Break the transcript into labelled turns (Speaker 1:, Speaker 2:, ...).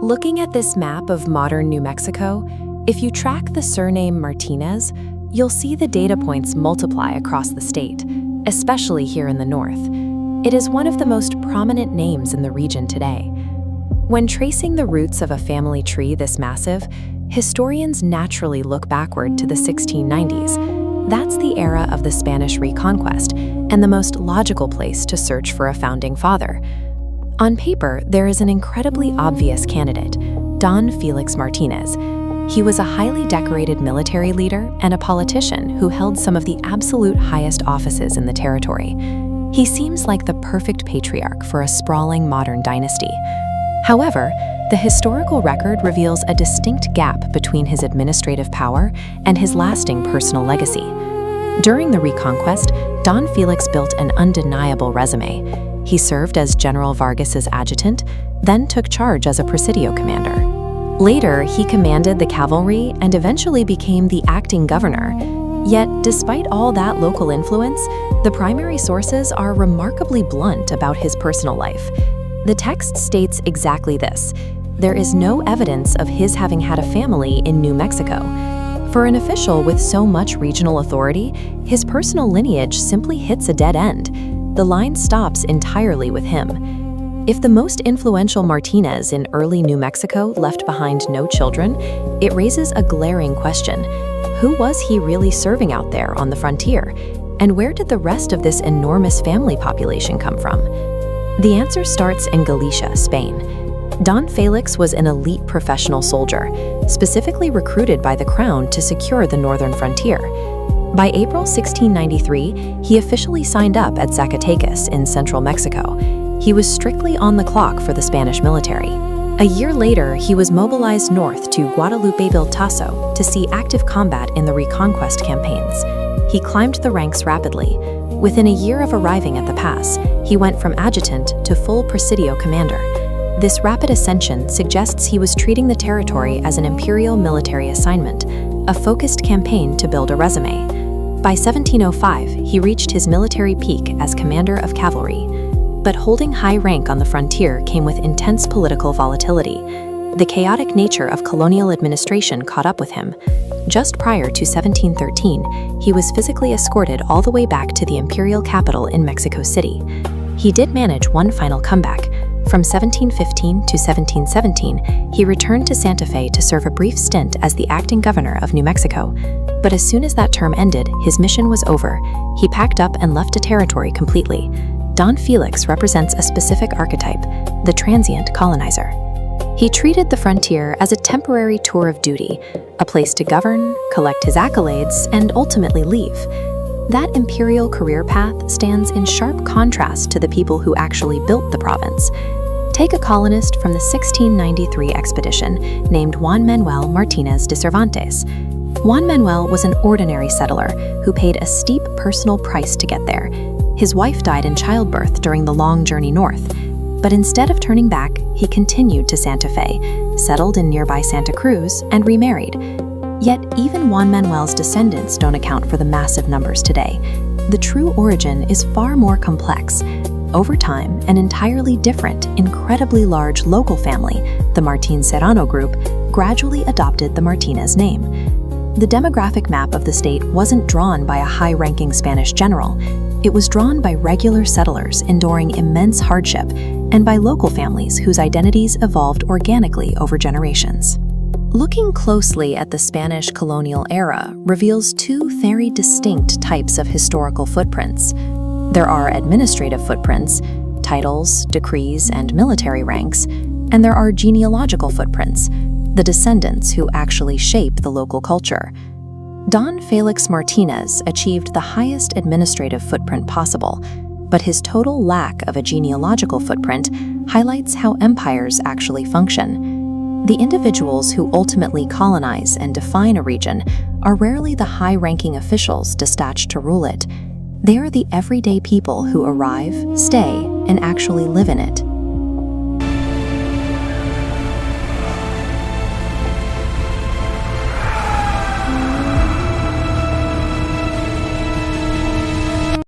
Speaker 1: Looking at this map of modern New Mexico, if you track the surname Martinez, you'll see the data points multiply across the state, especially here in the north. It is one of the most prominent names in the region today. When tracing the roots of a family tree this massive, historians naturally look backward to the 1690s. That's the era of the Spanish Reconquest and the most logical place to search for a founding father. On paper, there is an incredibly obvious candidate, Don Felix Martinez. He was a highly decorated military leader and a politician who held some of the absolute highest offices in the territory. He seems like the perfect patriarch for a sprawling modern dynasty. However, the historical record reveals a distinct gap between his administrative power and his lasting personal legacy. During the Reconquest, Don Felix built an undeniable resume. He served as General Vargas's adjutant, then took charge as a presidio commander. Later, he commanded the cavalry and eventually became the acting governor. Yet, despite all that local influence, the primary sources are remarkably blunt about his personal life. The text states exactly this: there is no evidence of his having had a family in New Mexico. For an official with so much regional authority, his personal lineage simply hits a dead end. The line stops entirely with him. If the most influential Martinez in early New Mexico left behind no children, it raises a glaring question. Who was he really serving out there on the frontier? And where did the rest of this enormous family population come from? The answer starts in Galicia, Spain. Don Felix was an elite professional soldier, specifically recruited by the crown to secure the northern frontier. By April 1693, he officially signed up at Zacatecas in central Mexico. He was strictly on the clock for the Spanish military. A year later, he was mobilized north to Guadalupe Tazo to see active combat in the Reconquest campaigns. He climbed the ranks rapidly. Within a year of arriving at the pass, he went from adjutant to full presidio commander. This rapid ascension suggests he was treating the territory as an imperial military assignment, a focused campaign to build a resume. By 1705, he reached his military peak as commander of cavalry. But holding high rank on the frontier came with intense political volatility. The chaotic nature of colonial administration caught up with him. Just prior to 1713, he was physically escorted all the way back to the imperial capital in Mexico City. He did manage one final comeback. From 1715 to 1717, he returned to Santa Fe to serve a brief stint as the acting governor of New Mexico. But as soon as that term ended, his mission was over. He packed up and left a territory completely. Don Felix represents a specific archetype, the transient colonizer. He treated the frontier as a temporary tour of duty, a place to govern, collect his accolades, and ultimately leave. That imperial career path stands in sharp contrast to the people who actually built the province. Take a colonist from the 1693 expedition named Juan Manuel Martínez de Cervantes. Juan Manuel was an ordinary settler who paid a steep personal price to get there. His wife died in childbirth during the long journey north. But instead of turning back, he continued to Santa Fe, settled in nearby Santa Cruz, and remarried. Yet even Juan Manuel's descendants don't account for the massive numbers today. The true origin is far more complex. Over time, an entirely different, incredibly large local family, the Martín Serrano group, gradually adopted the Martinez name. The demographic map of the state wasn't drawn by a high-ranking Spanish general. It was drawn by regular settlers enduring immense hardship and by local families whose identities evolved organically over generations. Looking closely at the Spanish colonial era reveals two very distinct types of historical footprints. There are administrative footprints, titles, decrees, and military ranks, and there are genealogical footprints, the descendants who actually shape the local culture. Don Felix Martinez achieved the highest administrative footprint possible, but his total lack of a genealogical footprint highlights how empires actually function. The individuals who ultimately colonize and define a region are rarely the high-ranking officials dispatched to rule it. They are the everyday people who arrive, stay, and actually live in it.